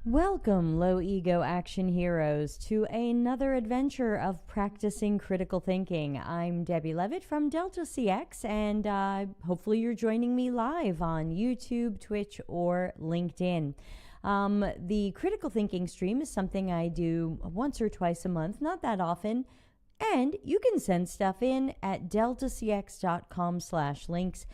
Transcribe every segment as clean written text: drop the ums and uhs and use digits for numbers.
Welcome, low ego action heroes, to another adventure of practicing critical thinking. I'm Debbie Levitt from Delta CX, and hopefully you're joining me live on YouTube, Twitch, or LinkedIn. The critical thinking stream is something I do once or twice a month, not that often. And you can send stuff in at deltacx.com/links.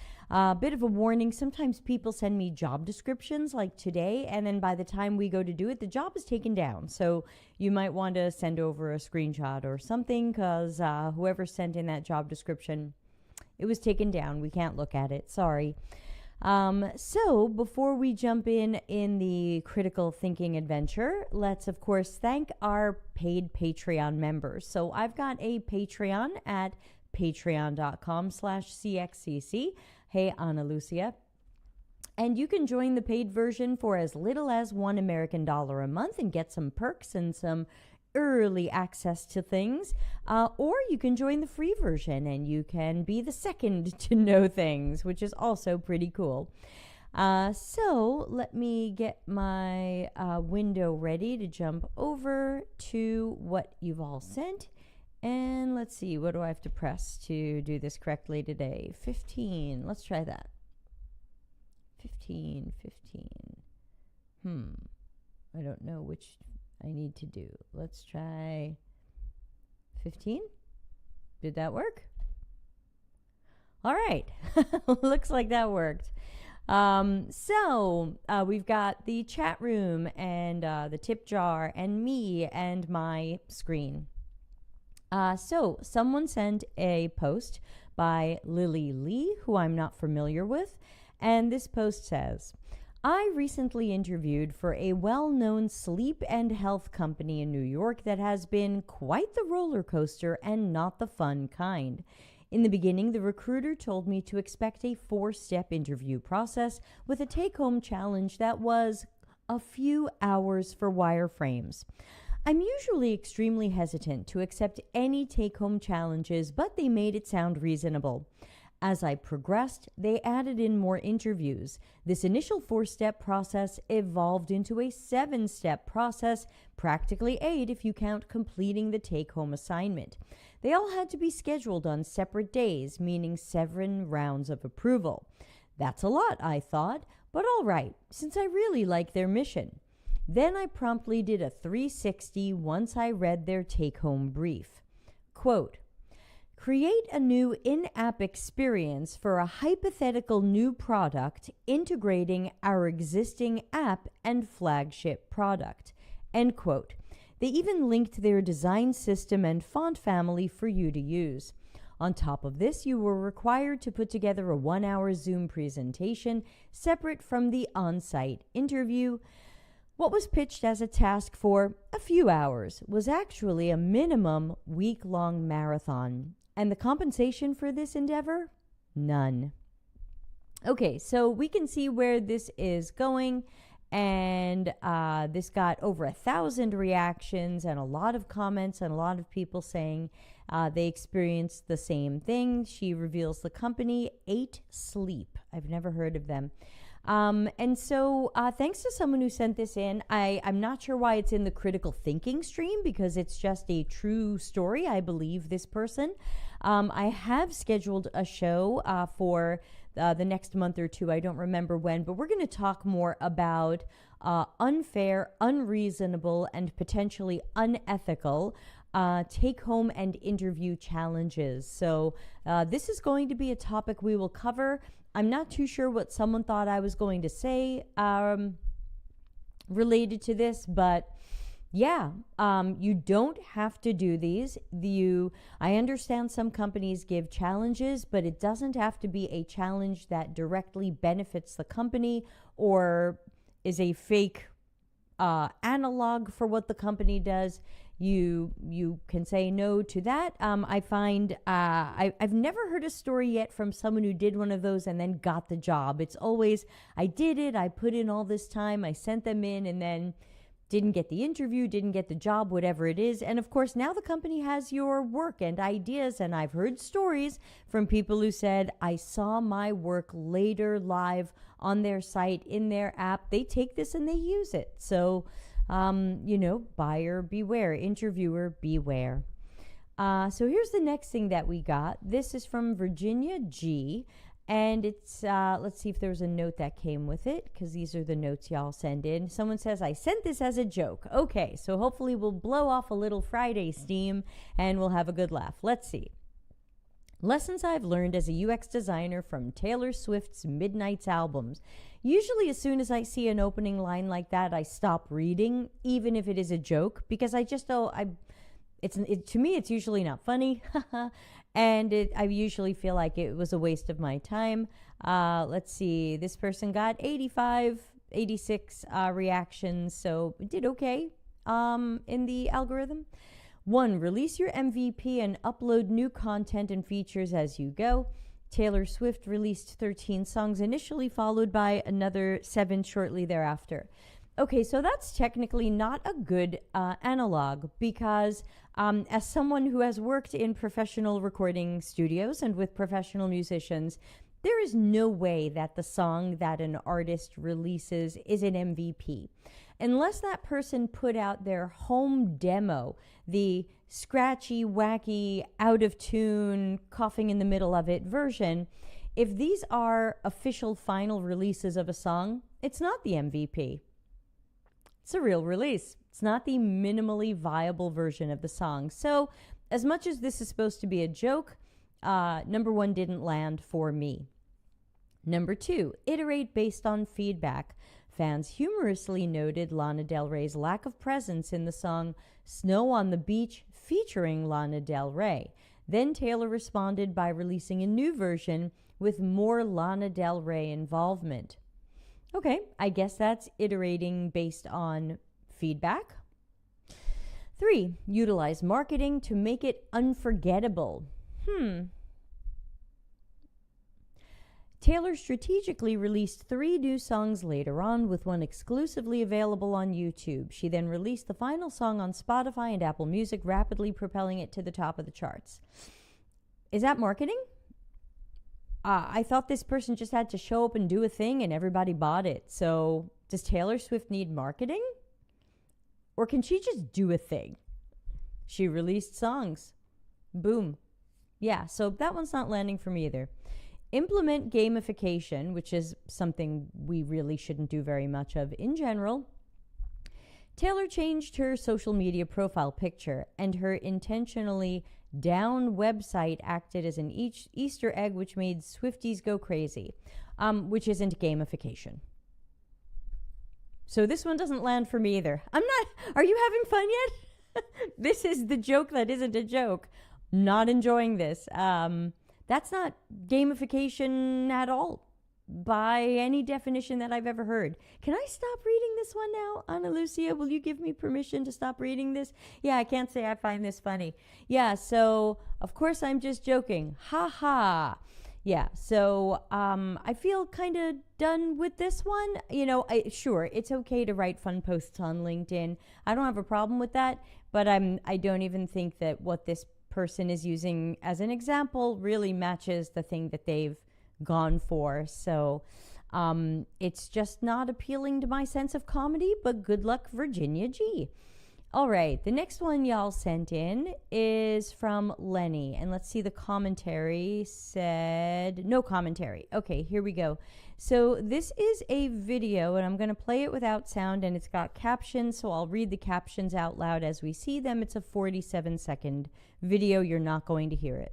Bit of a warning, sometimes people send me job descriptions like today, and then by the time we go to do it, the job is taken down. So you might want to send over a screenshot or something, because whoever sent in that job description, it was taken down. We can't look at it. Sorry. So before we jump in the critical thinking adventure, let's of course thank our paid Patreon members. So I've got a Patreon at patreon.com/cxcc. Hey, Ana Lucia. And you can join the paid version for as little as $1 American a month and get some perks and some early access to things, or you can join the free version and you can be the second to know things, which is also pretty cool. So let me get my window ready to jump over to what you've all sent. And let's see, what do I have to press to do this correctly today? 15. Let's try that. 15. I don't know which I need to do. Let's try 15. Did that work? All right. Looks like that worked. So we've got the chat room and the tip jar and me and my screen. So someone sent a post by Lily Lee, who I'm not familiar with, and this post says, I recently interviewed for a well-known sleep and health company in New York that has been quite the roller coaster and not the fun kind. In the beginning, the recruiter told me to expect a 4-step interview process with a take-home challenge that was a few hours for wireframes. I'm usually extremely hesitant to accept any take-home challenges, but they made it sound reasonable. As I progressed, they added in more interviews. This initial 4-step process evolved into a 7-step process, practically 8 if you count completing the take-home assignment. They all had to be scheduled on separate days, meaning 7 rounds of approval. That's a lot, I thought, but all right, since I really like their mission. Then I promptly did a 360 once I read their take-home brief. Quote, create a new in-app experience for a hypothetical new product integrating our existing app and flagship product. End quote. They even linked their design system and font family for you to use. On top of this, you were required to put together a 1-hour Zoom presentation separate from the on-site interview. What was pitched as a task for a few hours was actually a minimum week-long marathon. And the compensation for this endeavor? None. Okay, so we can see where this is going, and this got over 1,000 reactions and a lot of comments and a lot of people saying they experienced the same thing. She reveals the company 8 Sleep. I've never heard of them. And so thanks to someone who sent this in. I'm not sure why it's in the critical thinking stream, because it's just a true story. I believe this person. I have scheduled a show for the next month or two. I don't remember when, but we're going to talk more about unfair, unreasonable, and potentially unethical take-home and interview challenges. So this is going to be a topic we will cover. I'm not too sure what someone thought I was going to say related to this, but yeah, you don't have to do these. I understand some companies give challenges, but it doesn't have to be a challenge that directly benefits the company or is a fake analog for what the company does. You can say no to that. I find I've never heard a story yet from someone who did one of those and then got the job. It's always, I did it, I put in all this time, I sent them in, and then didn't get the interview, didn't get the job, whatever it is. And of course, now the company has your work and ideas. And I've heard stories from people who said, I saw my work later live on their site, in their app. They take this and they use it. So, buyer beware, interviewer beware. So here's the next thing that we got. This is from Virginia G. And it's, let's see if there's a note that came with it, because these are the notes y'all send in. Someone says, I sent this as a joke. Okay, so hopefully we'll blow off a little Friday steam and we'll have a good laugh. Let's see. Lessons I've learned as a UX designer from Taylor Swift's Midnight's albums. Usually as soon as I see an opening line like that, I stop reading, even if it is a joke, because I just don't, to me, it's usually not funny. And I usually feel like it was a waste of my time. Let's see. This person got 85, 86 reactions, so it did okay in the algorithm. 1, release your MVP and upload new content and features as you go. Taylor Swift released 13 songs initially, followed by another 7 shortly thereafter. Okay, so that's technically not a good analog, because as someone who has worked in professional recording studios and with professional musicians, there is no way that the song that an artist releases is an MVP. Unless that person put out their home demo, the scratchy, wacky, out of tune, coughing in the middle of it version, if these are official final releases of a song, it's not the MVP. It's a real release. It's not the minimally viable version of the song. So, as much as this is supposed to be a joke, number 1 didn't land for me. Number 2, iterate based on feedback. Fans humorously noted Lana Del Rey's lack of presence in the song Snow on the Beach featuring Lana Del Rey. Then Taylor responded by releasing a new version with more Lana Del Rey involvement. Okay, I guess that's iterating based on feedback. 3, utilize marketing to make it unforgettable. Taylor strategically released 3 new songs later on, with one exclusively available on YouTube. She then released the final song on Spotify and Apple Music, rapidly propelling it to the top of the charts. Is that marketing? I thought this person just had to show up and do a thing and everybody bought it. So does Taylor Swift need marketing? Or can she just do a thing? She released songs. Boom. Yeah, so that one's not landing for me either. Implement gamification, which is something we really shouldn't do very much of in general. Taylor changed her social media profile picture, and her intentionally down website acted as an Easter egg, which made Swifties go crazy, which isn't gamification. So this one doesn't land for me either. Are you having fun yet? This is the joke that isn't a joke. Not enjoying this. That's not gamification at all, by any definition that I've ever heard. Can I stop reading this one now? Ana Lucia, will you give me permission to stop reading this? Yeah, I can't say I find this funny. Yeah, so of course I'm just joking. Ha ha. Yeah, so I feel kind of done with this one. Sure, it's okay to write fun posts on LinkedIn. I don't have a problem with that, but I don't even think that what this person is using as an example really matches the thing that they've gone for. So it's just not appealing to my sense of comedy, but good luck, Virginia G. All right, the next one y'all sent in is from Lenny, and let's see, the commentary said no commentary. Okay, here we go. So this is a video, and I'm going to play it without sound, and it's got captions, so I'll read the captions out loud as we see them. It's a 47-second video. You're not going to hear it.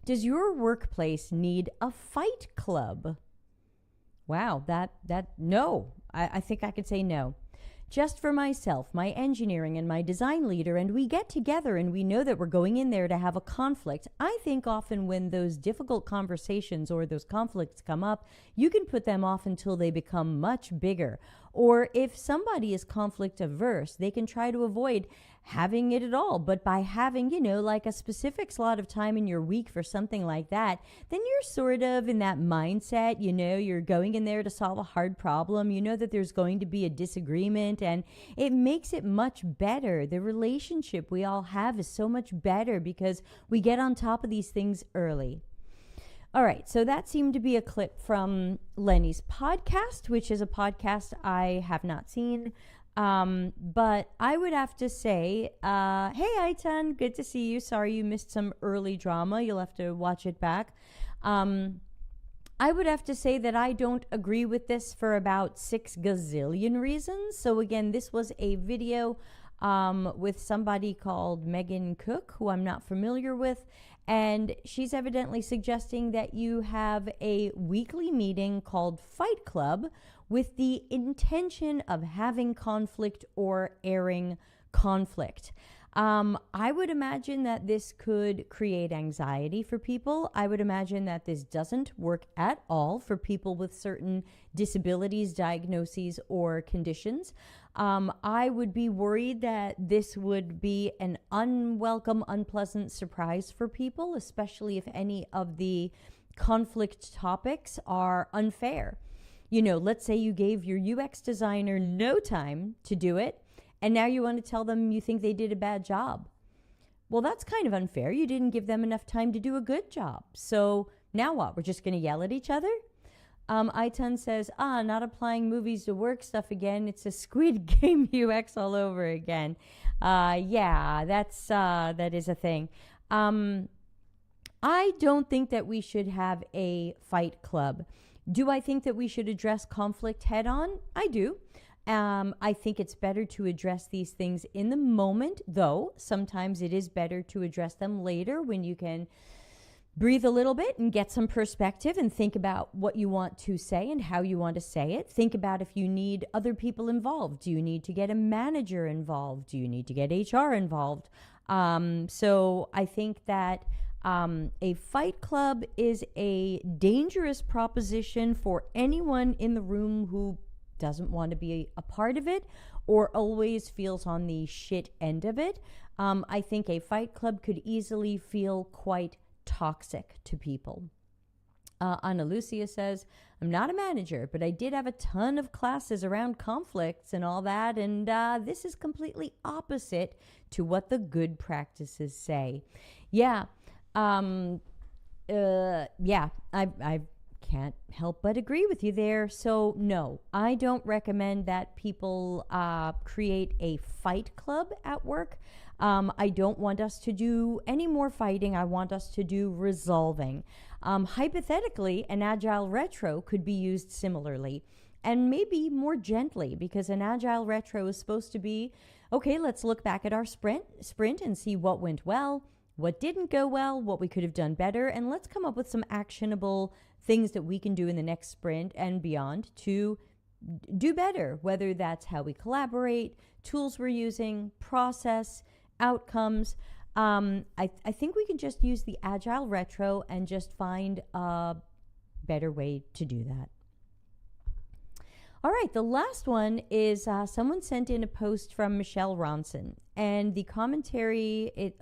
Does your workplace need a fight club? Wow, no. I think I could say no. Just for myself, my engineering, and my design leader, and we get together and we know that we're going in there to have a conflict. I think often when those difficult conversations or those conflicts come up, you can put them off until they become much bigger. Or if somebody is conflict averse, they can try to avoid having it at all. But by having, like a specific slot of time in your week for something like that, then you're sort of in that mindset, you're going in there to solve a hard problem. You know that there's going to be a disagreement, and it makes it much better. The relationship we all have is so much better because we get on top of these things early. All right, so that seemed to be a clip from Lenny's podcast, which is a podcast I have not seen. But I would have to say, hey, Aitan, good to see you. Sorry you missed some early drama. You'll have to watch it back. I would have to say that I don't agree with this for about 6 gazillion reasons. So again, this was a video with somebody called Megan Cook, who I'm not familiar with. And she's evidently suggesting that you have a weekly meeting called Fight Club with the intention of having conflict or airing conflict. I would imagine that this could create anxiety for people. I would imagine that this doesn't work at all for people with certain disabilities, diagnoses, or conditions. I would be worried that this would be an unwelcome, unpleasant surprise for people, especially if any of the conflict topics are unfair. You know, let's say you gave your UX designer no time to do it, and now you want to tell them you think they did a bad job. Well, that's kind of unfair. You didn't give them enough time to do a good job. So now what? We're just going to yell at each other? Aitan says, not applying movies to work stuff again. It's a Squid Game UX all over again. Yeah, that is a thing. I don't think that we should have a fight club. Do I think that we should address conflict head on? I do. I think it's better to address these things in the moment, though sometimes it is better to address them later when you can breathe a little bit and get some perspective and think about what you want to say and how you want to say it. Think about if you need other people involved. Do you need to get a manager involved? Do you need to get HR involved? So I think that a fight club is a dangerous proposition for anyone in the room who doesn't want to be a part of it or always feels on the shit end of it. I think a fight club could easily feel quite toxic to people. Ana Lucia says, I'm not a manager, but I did have a ton of classes around conflicts and all that, and this is completely opposite to what the good practices say. Yeah, I can't help but agree with you there. So no, I don't recommend that people create a fight club at work. I don't want us to do any more fighting. I want us to do resolving. Hypothetically, an agile retro could be used similarly and maybe more gently, because an agile retro is supposed to be, okay, let's look back at our sprint and see what went well, what didn't go well, what we could have done better, and let's come up with some actionable things that we can do in the next sprint and beyond to do better, whether that's how we collaborate, tools we're using, process, outcomes. I think we can just use the agile retro and just find a better way to do that. All right, the last one is someone sent in a post from Michelle Ronson, and the commentary,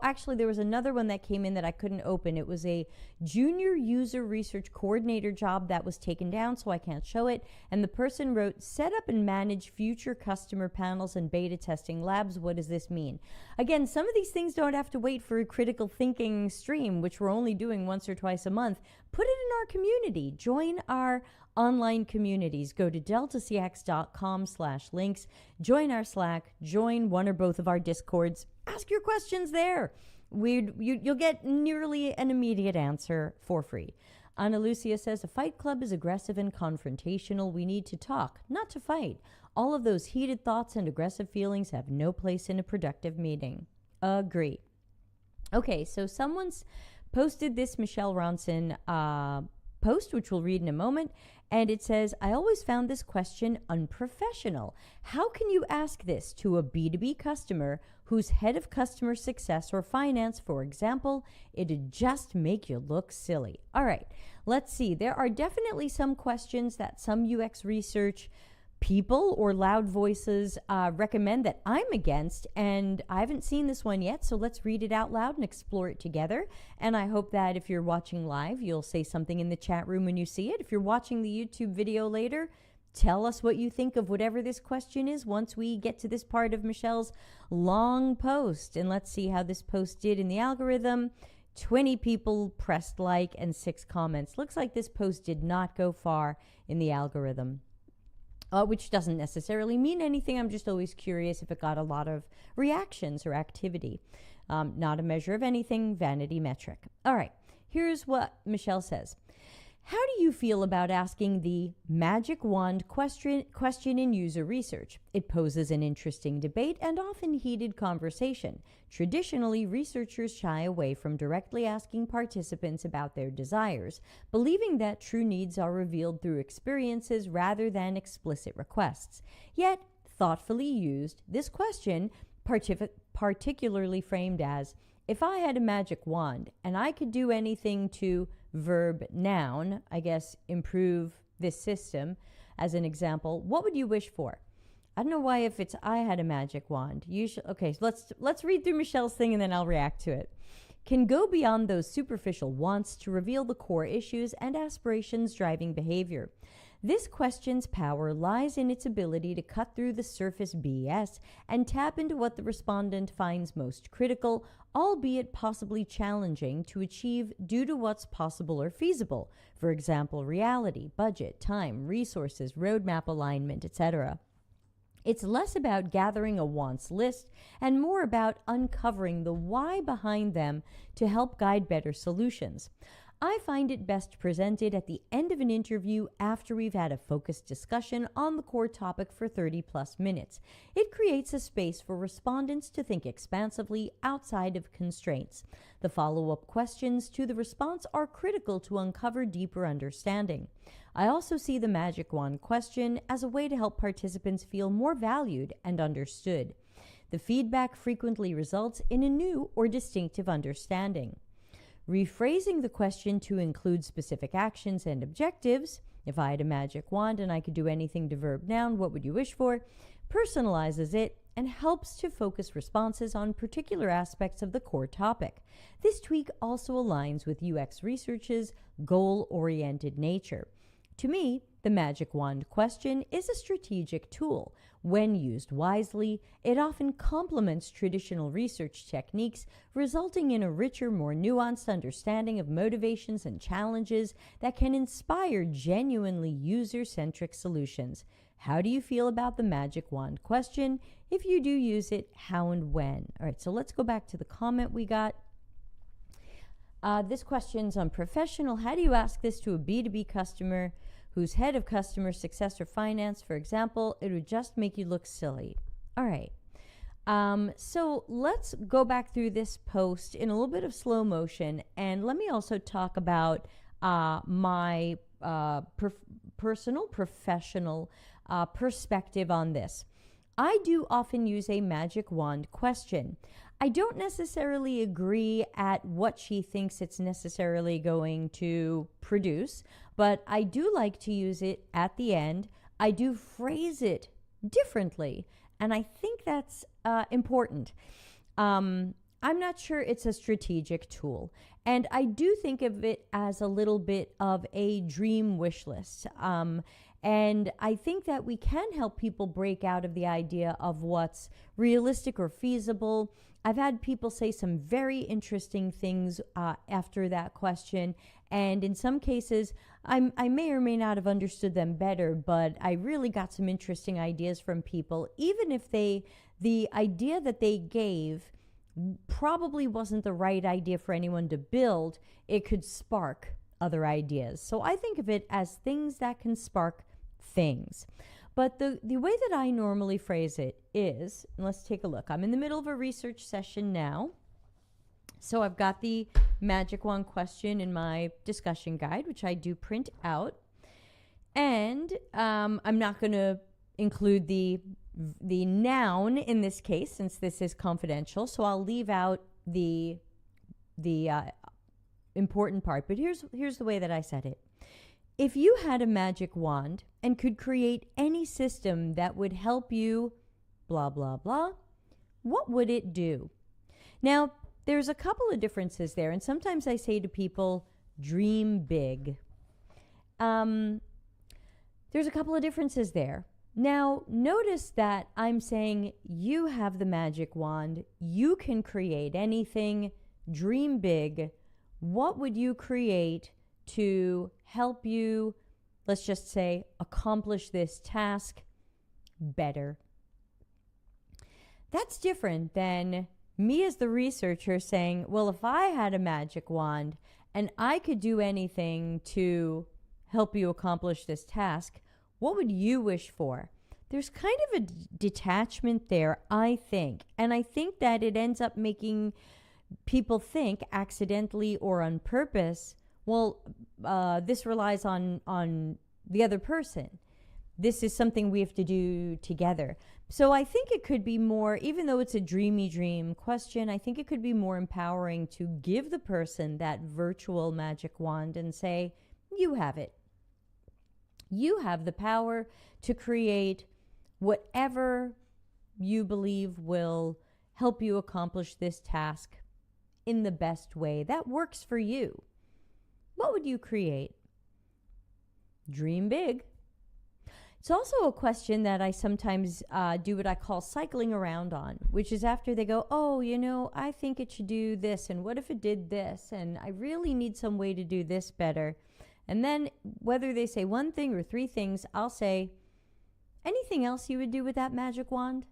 actually there was another one that came in that I couldn't open. It was a junior user research coordinator job that was taken down, so I can't show it. And the person wrote, set up and manage future customer panels and beta testing labs. What does this mean? Again, some of these things don't have to wait for a critical thinking stream, which we're only doing once or twice a month. Put it in our community. Join our online communities. Go to deltacx.com/links, join our Slack, join one or both of our Discords, ask your questions there. You'll get nearly an immediate answer for free. Ana Lucia says, a fight club is aggressive and confrontational. We need to talk, not to fight. All of those heated thoughts and aggressive feelings have no place in a productive meeting. Agree. Okay, so someone's posted this Michelle Ronson post, which we'll read in a moment, and it says, I always found this question unprofessional. How can you ask this to a B2B customer who's head of customer success or finance, for example? It'd just make you look silly. All right, let's see. There are definitely some questions that some UX research people or loud voices recommend that I'm against, and I haven't seen this one yet, so let's read it out loud and explore it together. And I hope that if you're watching live, you'll say something in the chat room when you see it. If you're watching the YouTube video later, tell us what you think of whatever this question is once we get to this part of Michelle's long post. And let's see how this post did in the algorithm. 20 people pressed like and 6 comments. Looks like this post did not go far in the algorithm, which doesn't necessarily mean anything. I'm just always curious if it got a lot of reactions or activity. Not a measure of anything, vanity metric. All right, here's what Michelle says. How do you feel about asking the magic wand question in user research? It poses an interesting debate and often heated conversation. Traditionally, researchers shy away from directly asking participants about their desires, believing that true needs are revealed through experiences rather than explicit requests. Yet, thoughtfully used, this question, particularly framed as, if I had a magic wand and I could do anything to verb noun, I guess, improve this system, as an example, what would you wish for? I don't know why if it's I had a magic wand. Okay, so let's read through Michelle's thing and then I'll react to it. Can go beyond those superficial wants to reveal the core issues and aspirations driving behavior. This question's power lies in its ability to cut through the surface BS and tap into what the respondent finds most critical, albeit possibly challenging, to achieve due to what's possible or feasible. For example, reality, budget, time, resources, roadmap alignment, etc. It's less about gathering a wants list and more about uncovering the why behind them to help guide better solutions. I find it best presented at the end of an interview after we've had a focused discussion on the core topic for 30 plus minutes. It creates a space for respondents to think expansively outside of constraints. The follow-up questions to the response are critical to uncover deeper understanding. I also see the magic wand question as a way to help participants feel more valued and understood. The feedback frequently results in a new or distinctive understanding. Rephrasing the question to include specific actions and objectives, if I had a magic wand and I could do anything to verb noun, what would you wish for? Personalizes it and helps to focus responses on particular aspects of the core topic. This tweak also aligns with UX research's goal-oriented nature. To me, the magic wand question is a strategic tool. When used wisely, it often complements traditional research techniques, resulting in a richer, more nuanced understanding of motivations and challenges that can inspire genuinely user-centric solutions. How do you feel about the magic wand question? If you do use it, how and when? All right, so let's go back to the comment we got. This question's on professional. How do you ask this to a B2B customer who's head of customer success or finance, for example? It would just make you look silly. All right. So let's go back through this post in a little bit of slow motion. And let me also talk about my personal, professional perspective on this. I do often use a magic wand question. I don't necessarily agree at what she thinks it's necessarily going to produce, but I do like to use it at the end. I do phrase it differently, and I think that's important. I'm not sure it's a strategic tool, and I do think of it as a little bit of a dream wish list. And I think that we can help people break out of the idea of what's realistic or feasible. I've had people say some very interesting things after that question. And in some cases, I may or may not have understood them better, but I really got some interesting ideas from people, even if the idea that they gave probably wasn't the right idea for anyone to build. It could spark other ideas. So I think of it as things that can spark things. But the way that I normally phrase it is, and let's take a look. I'm in the middle of a research session now. So I've got the magic wand question in my discussion guide, which I do print out. And I'm not going to include the noun in this case, since this is confidential. So I'll leave out the important part. But here's the way that I said it. If you had a magic wand and could create any system that would help you blah, blah, blah, what would it do? Now, there's a couple of differences there, and sometimes I say to people, dream big. There's a couple of differences there. Now, notice that I'm saying you have the magic wand, you can create anything, dream big. What would you create to help you, let's just say, accomplish this task better? That's different than me as the researcher saying, well, if I had a magic wand and I could do anything to help you accomplish this task, what would you wish for? There's kind of a detachment there, I think. And I think that it ends up making people think, accidentally or on purpose, well, this relies on the other person. This is something we have to do together. So I think it could be more, even though it's a dreamy dream question, I think it could be more empowering to give the person that virtual magic wand and say, you have it. You have the power to create whatever you believe will help you accomplish this task in the best way that works for you. What would you create? Dream big. It's also a question that I sometimes do what I call cycling around on, which is after they go, oh, I think it should do this, and what if it did this, and I really need some way to do this better. And then whether they say one thing or three things, I'll say, anything else you would do with that magic wand?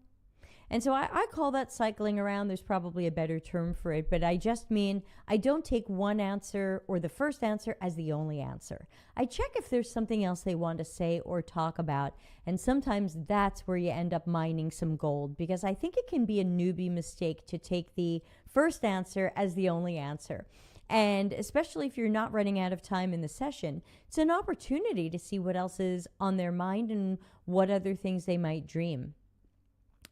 And so I call that cycling around. There's probably a better term for it, but I just mean I don't take one answer or the first answer as the only answer. I check if there's something else they want to say or talk about, and sometimes that's where you end up mining some gold, because I think it can be a newbie mistake to take the first answer as the only answer. And especially if you're not running out of time in the session, it's an opportunity to see what else is on their mind and what other things they might dream.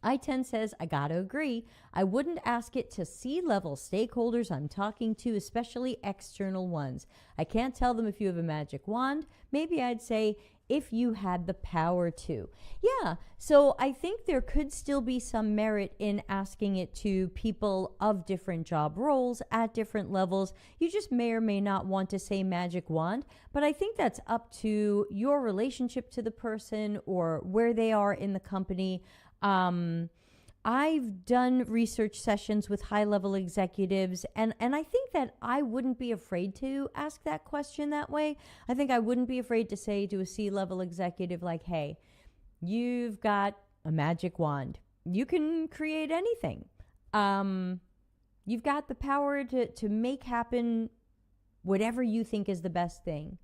I-10 says, I gotta agree. I wouldn't ask it to C-level stakeholders I'm talking to, especially external ones. I can't tell them if you have a magic wand. Maybe I'd say, if you had the power to. Yeah, so I think there could still be some merit in asking it to people of different job roles at different levels. You just may or may not want to say magic wand, but I think that's up to your relationship to the person or where they are in the company. I've done research sessions with high-level executives, and I think that I wouldn't be afraid to ask that question that way. I think I wouldn't be afraid to say to a C-level executive like, hey, you've got a magic wand. You can create anything. You've got the power to make happen whatever you think is the best thing.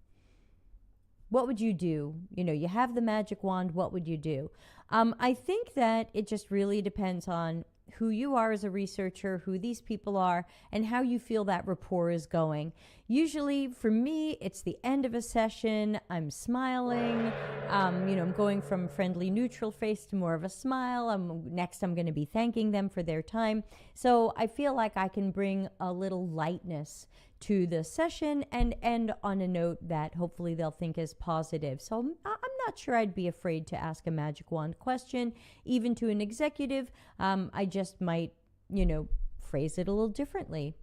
What would you do? You have the magic wand. What would you do? I think that it just really depends on who you are as a researcher, who these people are, and how you feel that rapport is going. Usually, for me, it's the end of a session. I'm smiling. I'm going from friendly, neutral face to more of a smile. Next, I'm going to be thanking them for their time. So I feel like I can bring a little lightness to the session and end on a note that hopefully they'll think is positive. So I'm not sure I'd be afraid to ask a magic wand question, even to an executive. I just might, phrase it a little differently.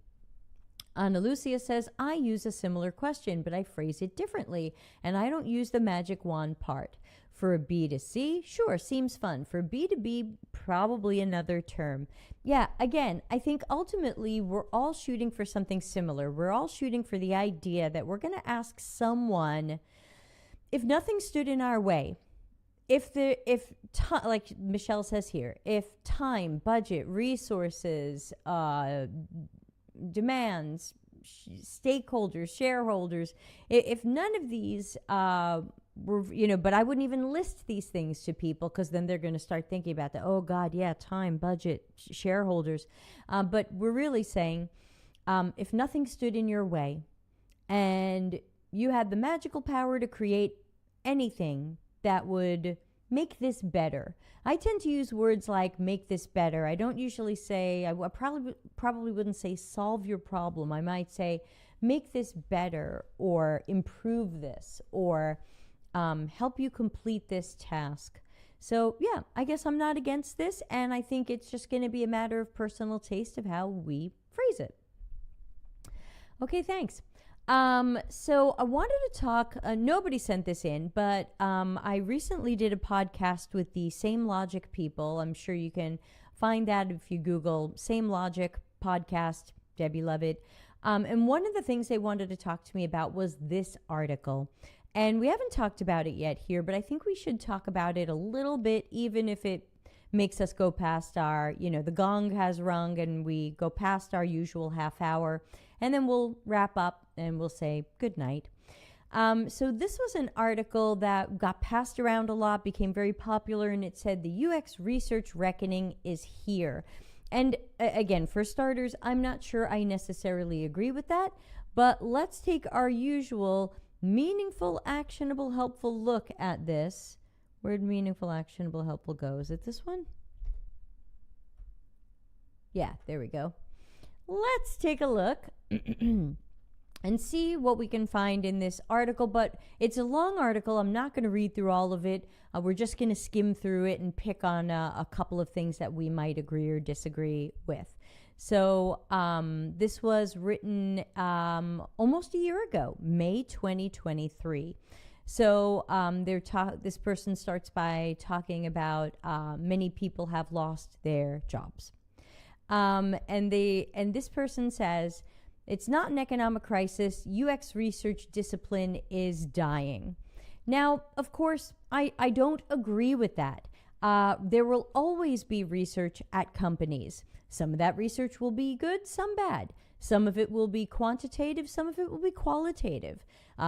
Ana Lucia says, I use a similar question, but I phrase it differently, and I don't use the magic wand part. For a B2C, sure, seems fun. For B2B, probably another term. Yeah, again, I think ultimately we're all shooting for something similar. We're all shooting for the idea that we're going to ask someone, if nothing stood in our way, like Michelle says here, if time, budget, resources, demands, stakeholders, shareholders, if none of these but I wouldn't even list these things to people, because then they're going to start thinking about that. Oh God, yeah, time, budget, shareholders. But we're really saying, if nothing stood in your way and you had the magical power to create anything that would make this better. I tend to use words like make this better. I don't usually say, I probably wouldn't say solve your problem. I might say make this better, or improve this, or help you complete this task. So yeah, I guess I'm not against this, and I think it's just going to be a matter of personal taste of how we phrase it. Okay, thanks. So I wanted to talk, nobody sent this in, but I recently did a podcast with the Same Logic people. I'm sure you can find that if you Google Same Logic podcast, Debbie Lovett. And one of the things they wanted to talk to me about was this article. And we haven't talked about it yet here, but I think we should talk about it a little bit, even if it makes us go past our, the gong has rung and we go past our usual half hour. And then we'll wrap up and we'll say good night. So this was an article that got passed around a lot, became very popular, and it said the UX research reckoning is here. And again, for starters, I'm not sure I necessarily agree with that, but let's take our usual meaningful, actionable, helpful look at this. Where'd meaningful, actionable, helpful go? Is it this one? Yeah, there we go. Let's take a look and see what we can find in this article, but it's a long article. I'm not going to read through all of it. We're just going to skim through it and pick on a couple of things that we might agree or disagree with. So this was written almost a year ago, May 2023. So this person starts by talking about many people have lost their jobs. And this person says, it's not an economic crisis. UX research discipline is dying. Now, of course, I don't agree with that. There will always be research at companies. Some of that research will be good, some bad. Some of it will be quantitative, some of it will be qualitative.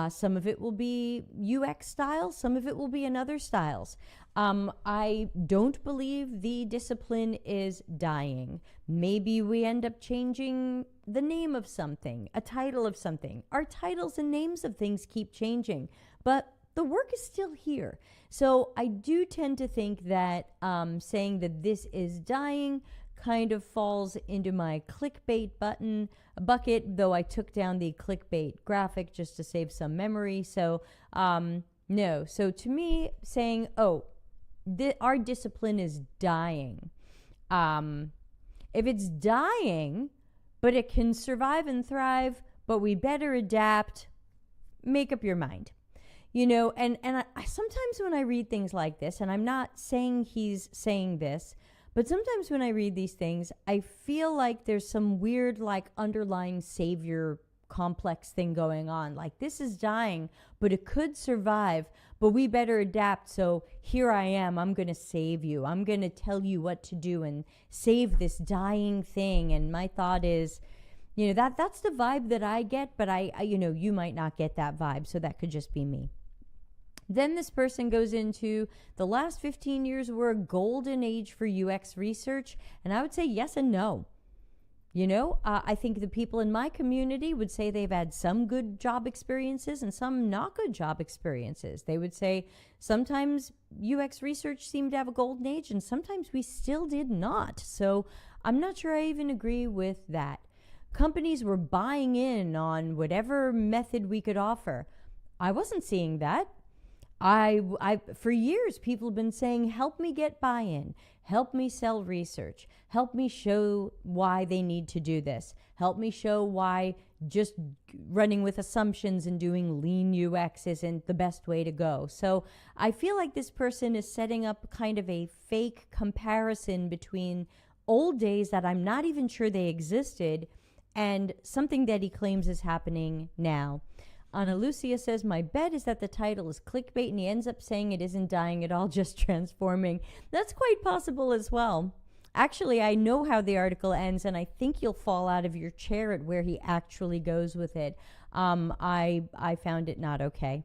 Some of it will be UX styles, some of it will be in other styles. I don't believe the discipline is dying. Maybe we end up changing the name of something, a title of something. Our titles and names of things keep changing, but the work is still here. So I do tend to think that saying that this is dying kind of falls into my clickbait bucket, though I took down the clickbait graphic just to save some memory. So no. So to me, saying, our discipline is dying. If it's dying, but it can survive and thrive, but we better adapt, make up your mind. And I sometimes when I read things like this, and I'm not saying he's saying this, but sometimes when I read these things, I feel like there's some weird, underlying savior complex thing going on. Like, this is dying, but it could survive, but we better adapt. So here I am. I'm going to save you. I'm going to tell you what to do and save this dying thing. And my thought is, that's the vibe that I get, but I you might not get that vibe. So that could just be me. Then this person goes into the last 15 years were a golden age for UX research. And I would say yes and no. I think the people in my community would say they've had some good job experiences and some not good job experiences. They would say sometimes UX research seemed to have a golden age and sometimes we still did not. So I'm not sure I even agree with that. Companies were buying in on whatever method we could offer. I wasn't seeing that. For years, people have been saying, help me get buy-in, help me sell research, help me show why they need to do this, help me show why just running with assumptions and doing lean UX isn't the best way to go. So I feel like this person is setting up kind of a fake comparison between old days that I'm not even sure they existed and something that he claims is happening now. Ana Lucia says, my bet is that the title is clickbait and he ends up saying it isn't dying at all, just transforming. That's quite possible as well. Actually, I know how the article ends, and I think you'll fall out of your chair at where he actually goes with it. I found it not okay.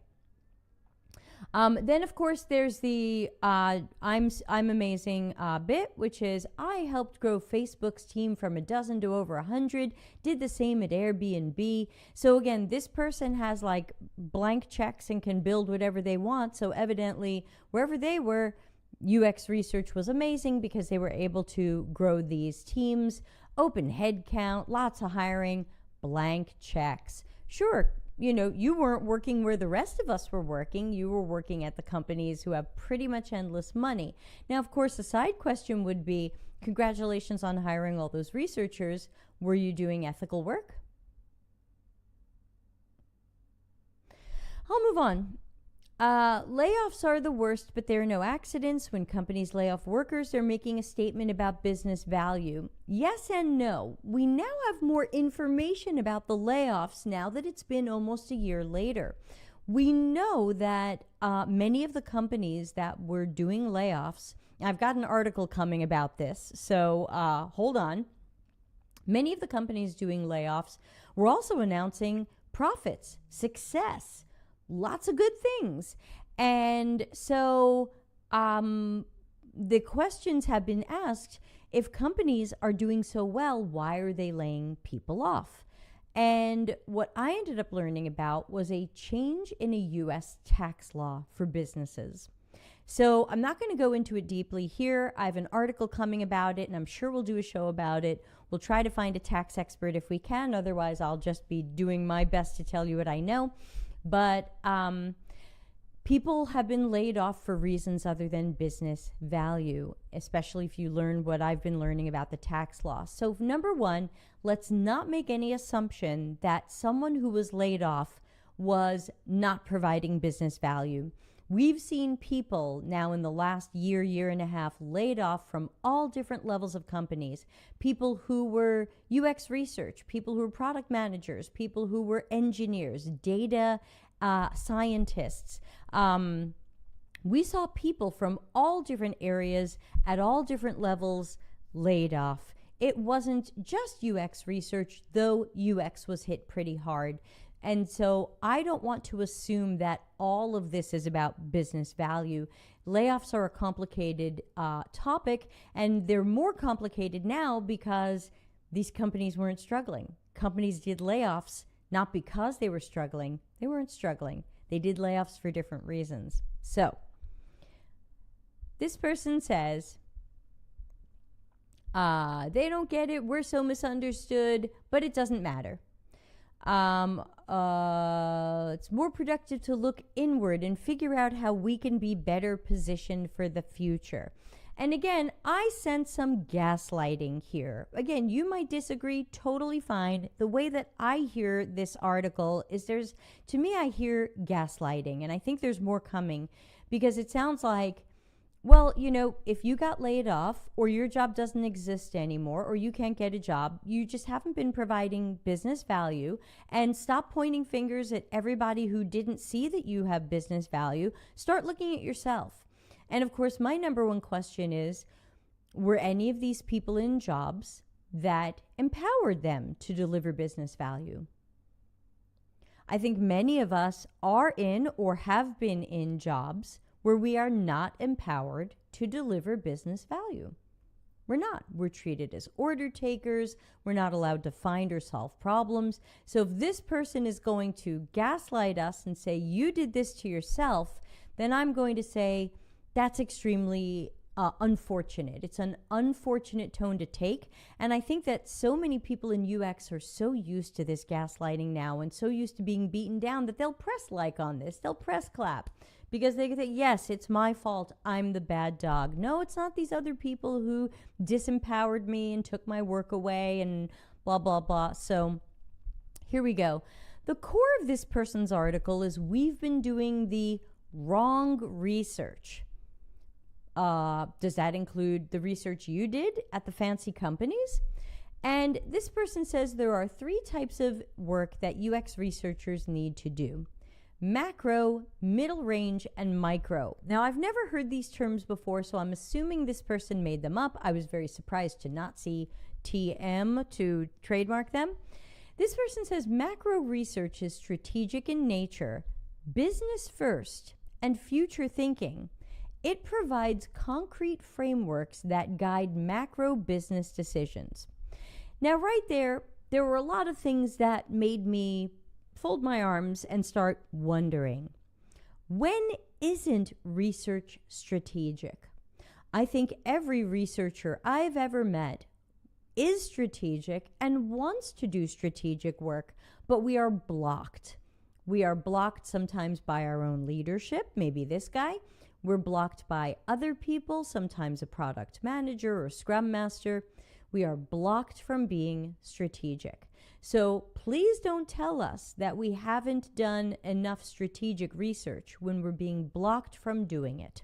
Then, of course, there's the I'm amazing bit, which is I helped grow Facebook's team from 12 to over 100, did the same at Airbnb. So again, this person has blank checks and can build whatever they want. So evidently, wherever they were, UX research was amazing because they were able to grow these teams, open headcount, lots of hiring, blank checks. Sure. You weren't working where the rest of us were working. You were working at the companies who have pretty much endless money. Now, of course, the side question would be, congratulations on hiring all those researchers. Were you doing ethical work? I'll move on. Layoffs are the worst, but there are no accidents. When companies lay off workers, they're making a statement about business value. Yes and no. We now have more information about the layoffs now that it's been almost a year later. We know that many of the companies that were doing layoffs, I've got an article coming about this, so hold on. Many of the companies doing layoffs were also announcing profits, success, lots of good things. And so the questions have been asked, if companies are doing so well, why are they laying people off? And what I ended up learning about was a change in a U.S. tax law for businesses. So I'm not going to go into it deeply here. I have an article coming about it, and I'm sure we'll do a show about it. We'll try to find a tax expert if we can. Otherwise, I'll just be doing my best to tell you what I know. But people have been laid off for reasons other than business value, especially if you learn what I've been learning about the tax law. So number one, let's not make any assumption that someone who was laid off was not providing business value. We've seen people now in the last year, year and a half laid off from all different levels of companies. People who were UX research, people who were product managers, people who were engineers, data scientists. We saw people from all different areas at all different levels laid off. It wasn't just UX research, though UX was hit pretty hard. And so I don't want to assume that all of this is about business value. Layoffs are a complicated topic, and they're more complicated now because these companies weren't struggling. Companies did layoffs not because they were struggling. They weren't struggling. They did layoffs for different reasons. So this person says, they don't get it. We're so misunderstood, but it doesn't matter. It's more productive to look inward and figure out how we can be better positioned for the future. And again, I sense some gaslighting here. Again, you might disagree, totally fine. The way that I hear this article is to me, I hear gaslighting, and I think there's more coming because it sounds like, well, if you got laid off or your job doesn't exist anymore or you can't get a job, you just haven't been providing business value, and stop pointing fingers at everybody who didn't see that you have business value. Start looking at yourself. And of course, my number one question is, were any of these people in jobs that empowered them to deliver business value? I think many of us are in or have been in jobs where we are not empowered to deliver business value. We're not. We're treated as order takers. We're not allowed to find or solve problems. So if this person is going to gaslight us and say, you did this to yourself, then I'm going to say, that's extremely unfortunate. It's an unfortunate tone to take. And I think that so many people in UX are so used to this gaslighting now and so used to being beaten down that they'll press like on this. They'll press clap because they think, yes, it's my fault. I'm the bad dog. No, it's not these other people who disempowered me and took my work away and blah, blah, blah. So here we go. The core of this person's article is we've been doing the wrong research. Does that include the research you did at the fancy companies? And this person says there are 3 types of work that UX researchers need to do: macro, middle range, and micro. Now, I've never heard these terms before, so I'm assuming this person made them up. I was very surprised to not see TM to trademark them. This person says macro research is strategic in nature, business first, and future thinking. It provides concrete frameworks that guide macro business decisions. Now, right there were a lot of things that made me fold my arms and start wondering, when isn't research strategic? I think every researcher I've ever met is strategic and wants to do strategic work, but we are blocked. We are blocked sometimes by our own leadership, maybe this guy. We're blocked by other people, sometimes a product manager or scrum master. We are blocked from being strategic. So please don't tell us that we haven't done enough strategic research when we're being blocked from doing it.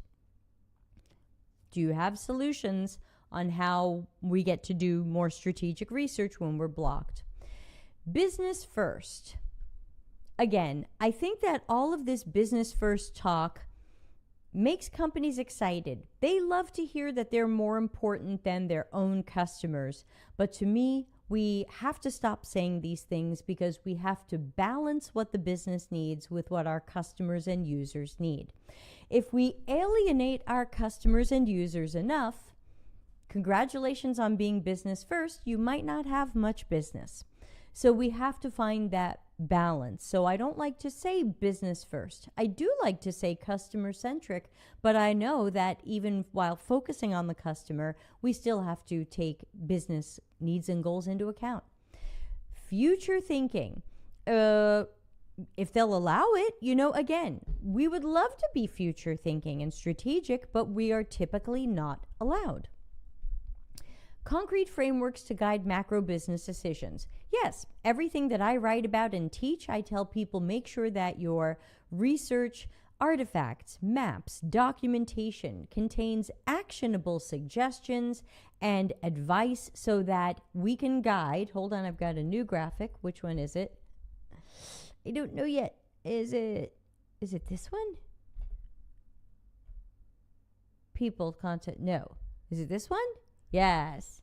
Do you have solutions on how we get to do more strategic research when we're blocked? Business first. Again, I think that all of this business first talk makes companies excited. They love to hear that they're more important than their own customers. But to me, we have to stop saying these things because we have to balance what the business needs with what our customers and users need. If we alienate our customers and users enough, congratulations on being business first, you might not have much business. So we have to find that balance. So I don't like to say business first. I do like to say customer centric, but I know that even while focusing on the customer, we still have to take business needs and goals into account. Future thinking. If they'll allow it, again, we would love to be future thinking and strategic, but we are typically not allowed. Concrete frameworks to guide macro business decisions. Yes, everything that I write about and teach, I tell people make sure that your research, artifacts, maps, documentation contains actionable suggestions and advice so that we can guide. Hold on, I've got a new graphic. Which one is it? I don't know yet. Is it this one? People, content, no. Is it this one? Yes.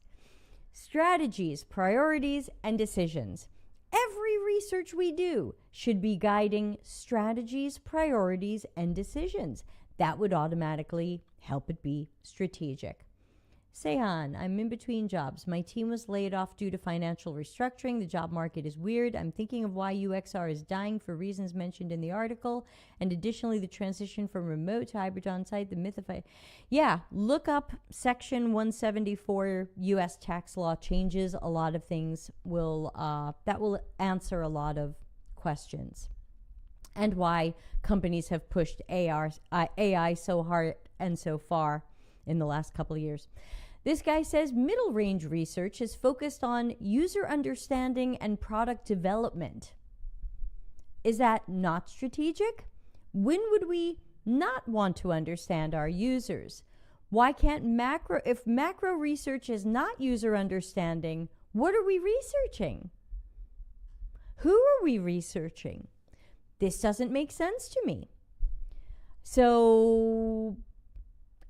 Strategies, priorities, and decisions. Every research we do should be guiding strategies, priorities, and decisions. That would automatically help it be strategic. Sehan, I'm in between jobs. My team was laid off due to financial restructuring. The job market is weird. I'm thinking of why UXR is dying for reasons mentioned in the article. And additionally, the transition from remote to hybrid on-site, the myth of... Yeah, look up Section 174 U.S. tax law changes. A lot of things that will answer a lot of questions. And why companies have pushed AI so hard and so far in the last couple of years. This guy says middle range research is focused on user understanding and product development. Is that not strategic? When would we not want to understand our users? Why can't if macro research is not user understanding, what are we researching? Who are we researching? This doesn't make sense to me. So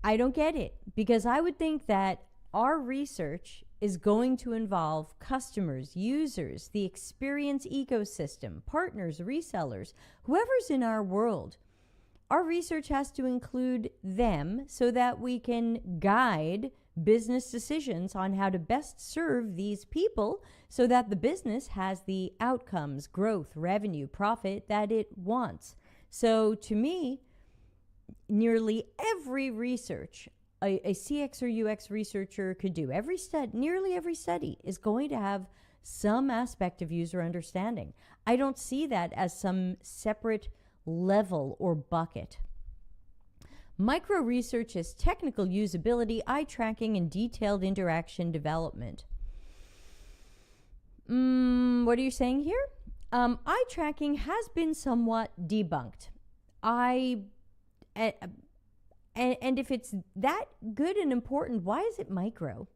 I don't get it, because I would think that our research is going to involve customers, users, the experience ecosystem, partners, resellers, whoever's in our world. Our research has to include them so that we can guide business decisions on how to best serve these people so that the business has the outcomes, growth, revenue, profit that it wants. So to me, nearly every research a CX or UX researcher could do, nearly every study is going to have some aspect of user understanding. I don't see that as some separate level or bucket. Micro research is technical usability, eye tracking, and detailed interaction development. What are you saying here? Eye tracking has been somewhat debunked. And if it's that good and important, why is it micro?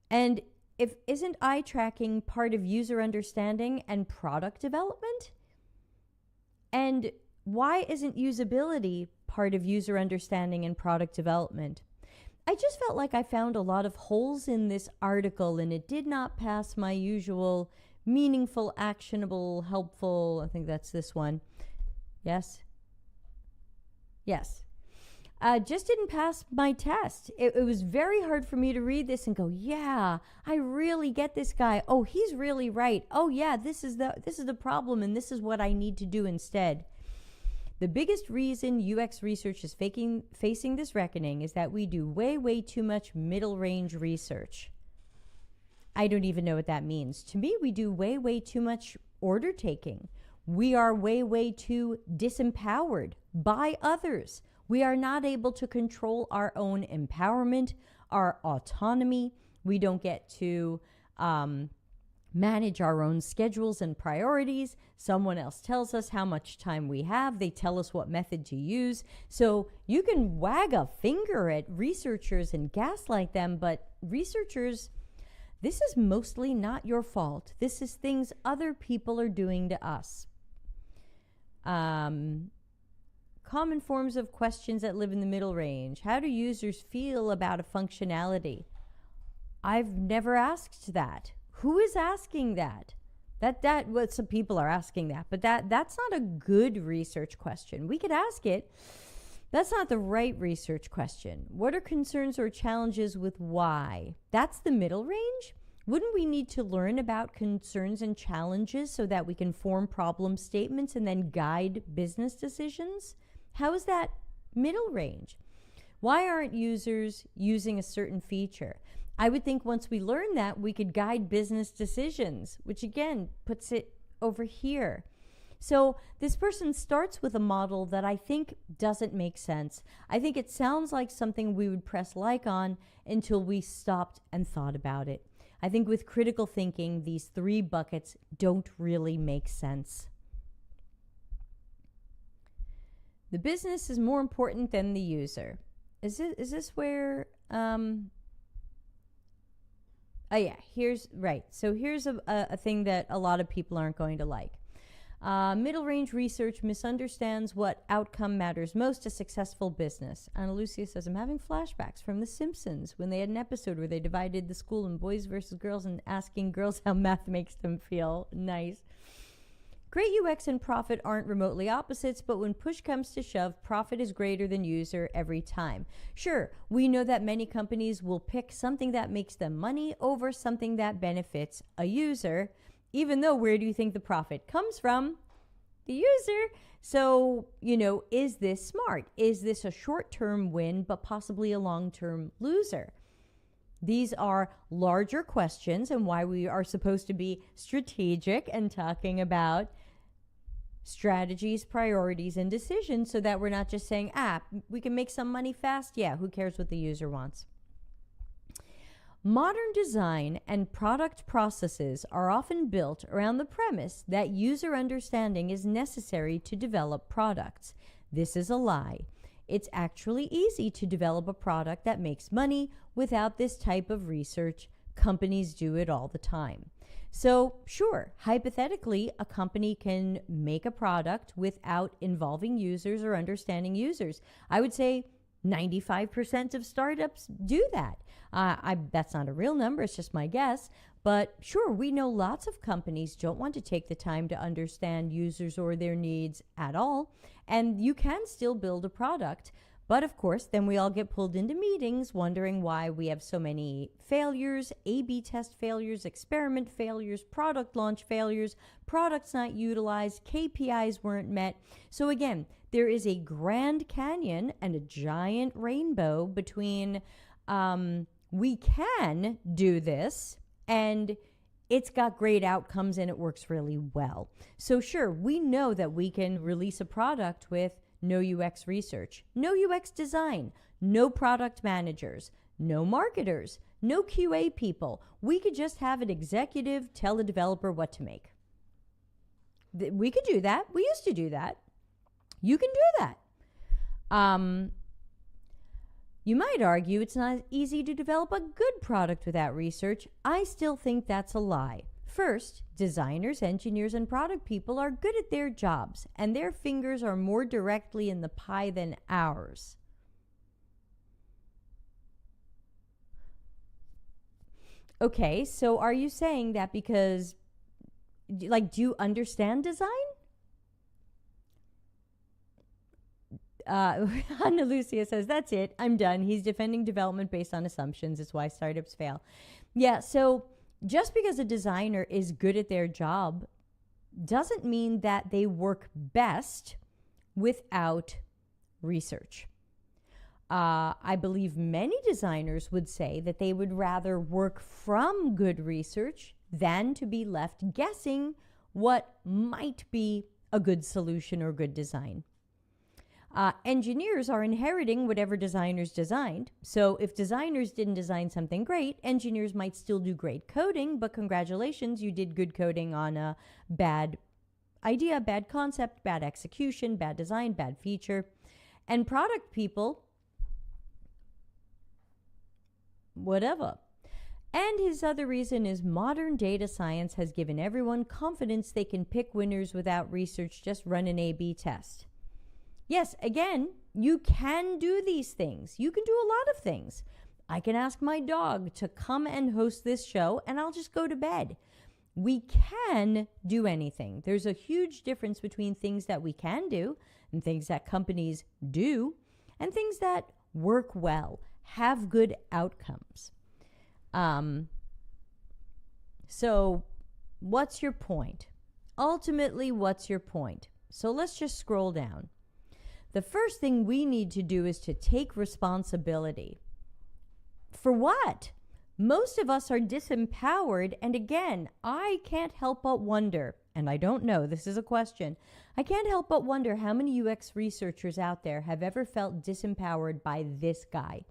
And if isn't eye tracking part of user understanding and product development? And why isn't usability part of user understanding and product development? I just felt like I found a lot of holes in this article, and it did not pass my usual meaningful, actionable, helpful, I think that's this one. Yes? Yes. Just didn't pass my test. It was very hard for me to read this and go, yeah, I really get this guy. Oh, he's really right. Oh, yeah, this is the problem, and this is what I need to do instead. The biggest reason UX research is facing this reckoning is that we do way too much middle range research. I don't even know what that means. To me, we do way too much order taking. We are way too disempowered by others. We are not able to control our own empowerment, our autonomy. We don't get to manage our own schedules and priorities. Someone else tells us how much time we have. They tell us what method to use. So you can wag a finger at researchers and gaslight them, but researchers, this is mostly not your fault. This is things other people are doing to us. Common forms of questions that live in the middle range. How do users feel about a functionality? I've never asked that. Who is asking that? Well, some people are asking that, but that's not a good research question. We could ask it. That's not the right research question. What are concerns or challenges with why? That's the middle range. Wouldn't we need to learn about concerns and challenges so that we can form problem statements and then guide business decisions? How is that middle range? Why aren't users using a certain feature? I would think once we learn that, we could guide business decisions, which again puts it over here. So this person starts with a model that I think doesn't make sense. I think it sounds like something we would press like on until we stopped and thought about it. I think with critical thinking, these three buckets don't really make sense. The business is more important than the user. Is this where... Oh yeah, here's a thing that a lot of people aren't going to like. Middle range research misunderstands what outcome matters most to successful business. Ana Lucia says, I'm having flashbacks from The Simpsons when they had an episode where they divided the school in boys versus girls and asking girls how math makes them feel. Nice. Great UX and profit aren't remotely opposites, but when push comes to shove, profit is greater than user every time. Sure, we know that many companies will pick something that makes them money over something that benefits a user, even though where do you think the profit comes from? The user. So, is this smart? Is this a short-term win, but possibly a long-term loser? These are larger questions and why we are supposed to be strategic and talking about strategies, priorities, and decisions so that we're not just saying, we can make some money fast. Yeah, who cares what the user wants? Modern design and product processes are often built around the premise that user understanding is necessary to develop products. This is a lie. It's actually easy to develop a product that makes money without this type of research. Companies do it all the time. So, sure, hypothetically, a company can make a product without involving users or understanding users. I would say 95% of startups do that. That's not a real number, it's just my guess. But sure, we know lots of companies don't want to take the time to understand users or their needs at all. And you can still build a product. But of course, then we all get pulled into meetings wondering why we have so many failures, A/B test failures, experiment failures, product launch failures, products not utilized, KPIs weren't met. So again, there is a Grand Canyon and a giant rainbow between we can do this and it's got great outcomes and it works really well. So sure, we know that we can release a product with no UX research, no UX design, no product managers, no marketers, no QA people. We could just have an executive tell the developer what to make. We could do that. We used to do that. You can do that. You might argue it's not easy to develop a good product without research. I still think that's a lie. First, designers, engineers, and product people are good at their jobs, and their fingers are more directly in the pie than ours. Okay, so are you saying that because, do you understand design? Ana Lucia says, that's it. I'm done. He's defending development based on assumptions. It's why startups fail. Yeah, so just because a designer is good at their job doesn't mean that they work best without research. I believe many designers would say that they would rather work from good research than to be left guessing what might be a good solution or good design. Engineers are inheriting whatever designers designed. So if designers didn't design something great, engineers might still do great coding, but congratulations, you did good coding on a bad idea, bad concept, bad execution, bad design, bad feature. And product people, whatever. And his other reason is modern data science has given everyone confidence they can pick winners without research, just run an A/B test. Yes, again, you can do these things. You can do a lot of things. I can ask my dog to come and host this show, and I'll just go to bed. We can do anything. There's a huge difference between things that we can do and things that companies do and things that work well, have good outcomes. So what's your point? Ultimately, what's your point? So let's just scroll down. The first thing we need to do is to take responsibility. For what? Most of us are disempowered, and again, I can't help but wonder, and I don't know, this is a question, I can't help but wonder how many UX researchers out there have ever felt disempowered by this guy.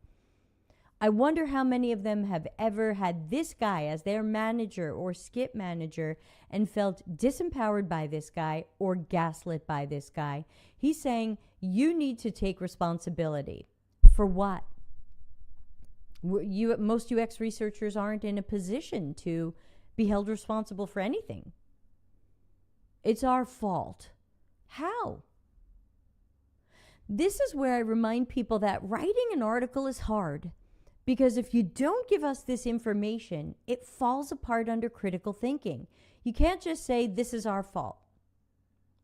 I wonder how many of them have ever had this guy as their manager or skip manager and felt disempowered by this guy or gaslit by this guy. He's saying, you need to take responsibility. For what? Most UX researchers aren't in a position to be held responsible for anything. It's our fault. How? This is where I remind people that writing an article is hard. Because if you don't give us this information, it falls apart under critical thinking. You can't just say, this is our fault.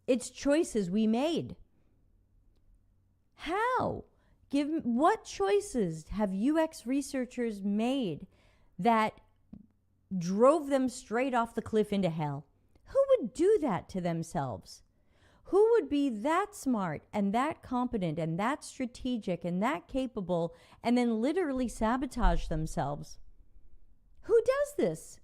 It's choices we made. How? What choices have UX researchers made that drove them straight off the cliff into hell? Who would do that to themselves? Who would be that smart and that competent and that strategic and that capable and then literally sabotage themselves? Who does this?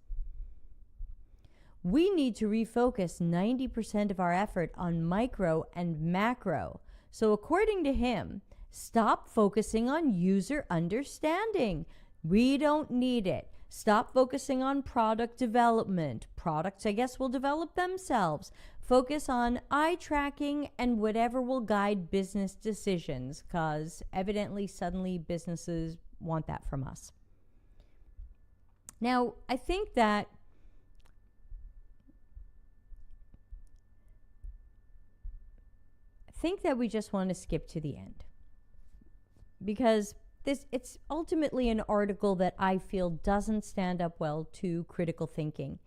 We need to refocus 90% of our effort on micro and macro. So according to him, stop focusing on user understanding. We don't need it. Stop focusing on product development. Products, I guess, will develop themselves. Focus on eye tracking and whatever will guide business decisions, because evidently, suddenly, businesses want that from us. Now, I think that we just want to skip to the end, because it's ultimately an article that I feel doesn't stand up well to critical thinking.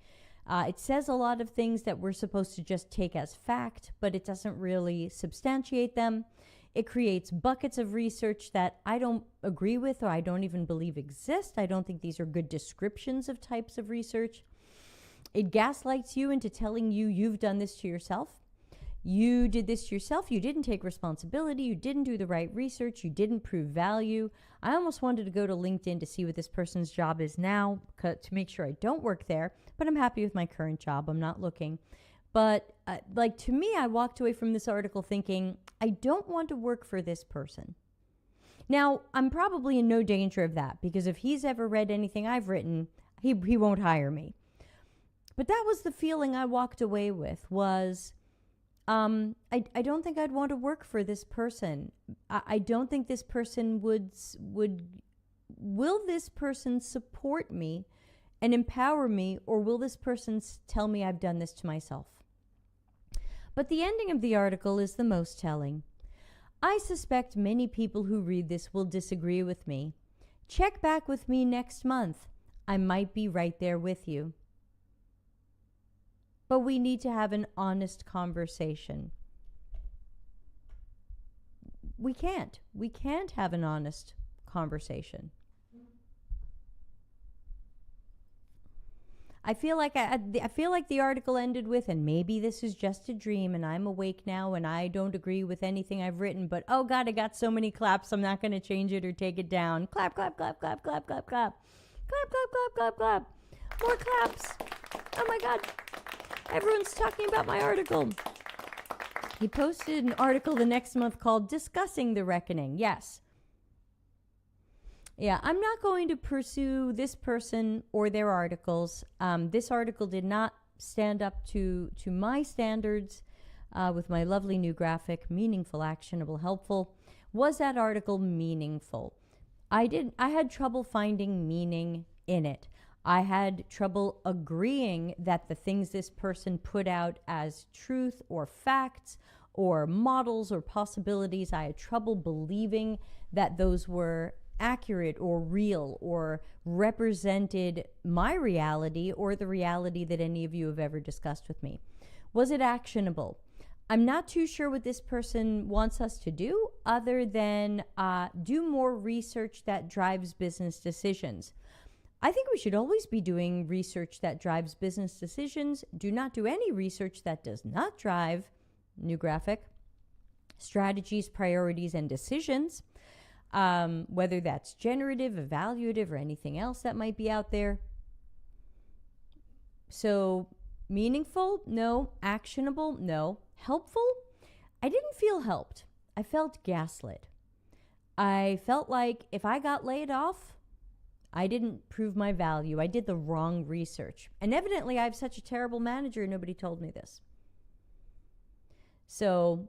It says a lot of things that we're supposed to just take as fact, but it doesn't really substantiate them. It creates buckets of research that I don't agree with or I don't even believe exist. I don't think these are good descriptions of types of research. It gaslights you into telling you you've done this to yourself. You did this to yourself. You didn't take responsibility. You didn't do the right research. You didn't prove value. I almost wanted to go to LinkedIn to see what this person's job is now to make sure I don't work there, but I'm happy with my current job. I'm not looking. But to me, I walked away from this article thinking, I don't want to work for this person. Now, I'm probably in no danger of that, because if he's ever read anything I've written, he won't hire me. But that was the feeling I walked away with, was I don't think I'd want to work for this person. I don't think this person will this person support me and empower me, or will this person tell me I've done this to myself? But the ending of the article is the most telling. I suspect many people who read this will disagree with me. Check back with me next month. I might be right there with you. But we need to have an honest conversation. We can't have an honest conversation. I feel like the article ended with, and maybe this is just a dream and I'm awake now and I don't agree with anything I've written, but oh God, I got so many claps, I'm not going to change it or take it down. Clap, clap, clap, clap, clap, clap, clap. Clap, clap, clap, clap, clap. More claps. Oh my God. Everyone's talking about my article. He posted an article the next month called Discussing the Reckoning. Yes. Yeah, I'm not going to pursue this person or their articles. This article did not stand up to my standards with my lovely new graphic, meaningful, actionable, helpful. Was that article meaningful? I had trouble finding meaning in it. I had trouble agreeing that the things this person put out as truth or facts or models or possibilities, I had trouble believing that those were accurate or real or represented my reality or the reality that any of you have ever discussed with me. Was it actionable? I'm not too sure what this person wants us to do other than do more research that drives business decisions. I think we should always be doing research that drives business decisions. Do not do any research that does not drive, new graphic, strategies, priorities, and decisions, whether that's generative, evaluative, or anything else that might be out there. So meaningful? No. Actionable? No. Helpful? I didn't feel helped. I felt gaslit. I felt like if I got laid off, I didn't prove my value. I did the wrong research. And evidently, I have such a terrible manager, nobody told me this. So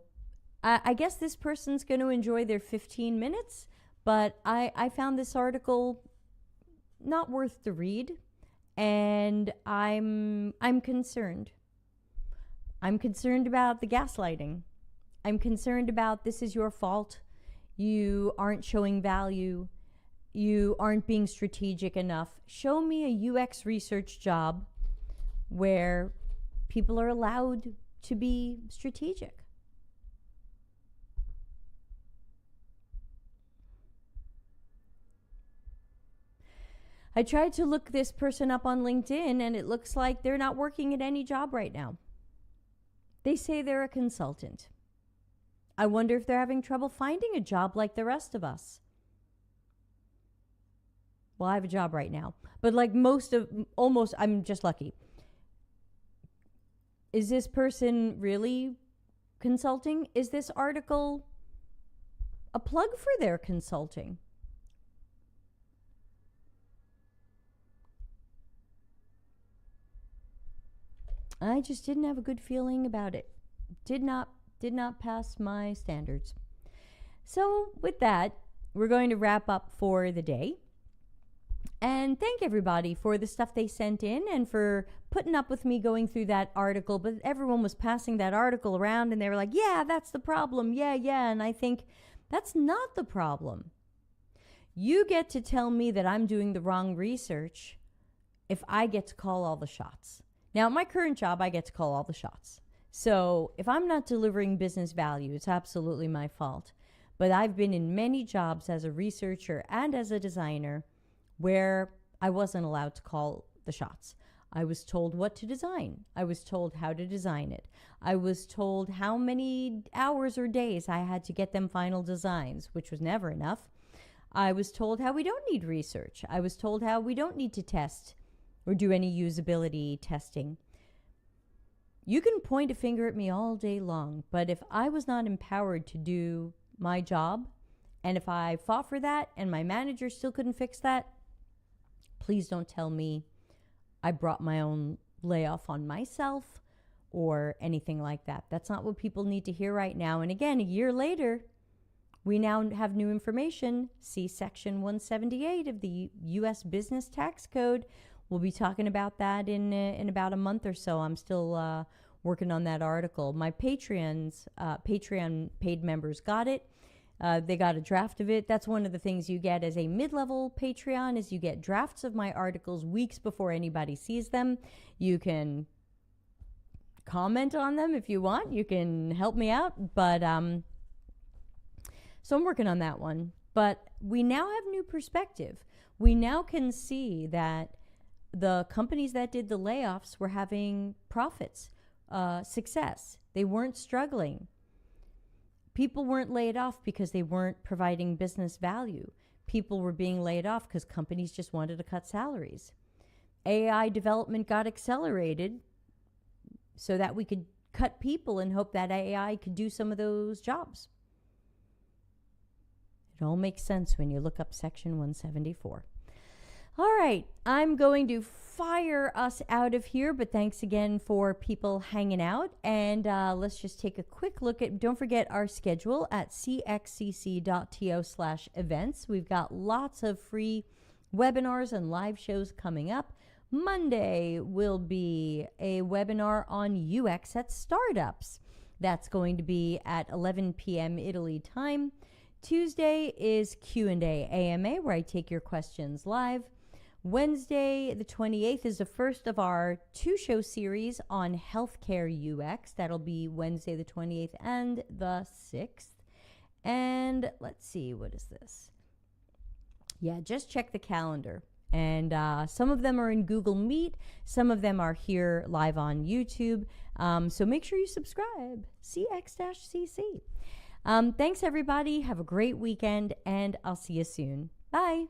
I guess this person's going to enjoy their 15 minutes, but I found this article not worth the read, and I'm concerned. I'm concerned about the gaslighting. I'm concerned about this is your fault. You aren't showing value. You aren't being strategic enough. Show me a UX research job where people are allowed to be strategic. I tried to look this person up on LinkedIn, and it looks like they're not working at any job right now. They say they're a consultant. I wonder if they're having trouble finding a job like the rest of us. Well, I have a job right now, but like I'm just lucky. Is this person really consulting? Is this article a plug for their consulting? I just didn't have a good feeling about it. Did not pass my standards. So with that, we're going to wrap up for the day. And thank everybody for the stuff they sent in and for putting up with me going through that article. But everyone was passing that article around and they were like, yeah, that's the problem. Yeah. And I think that's not the problem. You get to tell me that I'm doing the wrong research if I get to call all the shots. Now, at my current job, I get to call all the shots. So if I'm not delivering business value, it's absolutely my fault. But I've been in many jobs as a researcher and as a designer where I wasn't allowed to call the shots. I was told what to design. I was told how to design it. I was told how many hours or days I had to get them final designs, which was never enough. I was told how we don't need research. I was told how we don't need to test or do any usability testing. You can point a finger at me all day long, but if I was not empowered to do my job, and if I fought for that and my manager still couldn't fix that, please don't tell me I brought my own layoff on myself or anything like that. That's not what people need to hear right now. And again, a year later, we now have new information. See Section 178 of the U.S. Business Tax Code. We'll be talking about that in about a month or so. I'm still working on that article. My Patreon paid members got it. They got a draft of it. That's one of the things you get as a mid-level Patreon is you get drafts of my articles weeks before anybody sees them. You can comment on them if you want. You can help me out. But so I'm working on that one. But we now have new perspective. We now can see that the companies that did the layoffs were having profits, success. They weren't struggling. People weren't laid off because they weren't providing business value. People were being laid off because companies just wanted to cut salaries. AI development got accelerated so that we could cut people and hope that AI could do some of those jobs. It all makes sense when you look up Section 174. All right, I'm going to fire us out of here, but thanks again for people hanging out. And let's just take a quick look at, don't forget our schedule at cxcc.to/events. We've got lots of free webinars and live shows coming up. Monday will be a webinar on UX at startups. That's going to be at 11 p.m. Italy time. Tuesday is Q&A AMA, where I take your questions live. Wednesday, the 28th, is the first of our 2-show series on healthcare UX. That'll be Wednesday, the 28th and the 6th. And let's see, what is this? Yeah, just check the calendar. And some of them are in Google Meet. Some of them are here live on YouTube. So make sure you subscribe. CX-CC. Thanks, everybody. Have a great weekend, and I'll see you soon. Bye.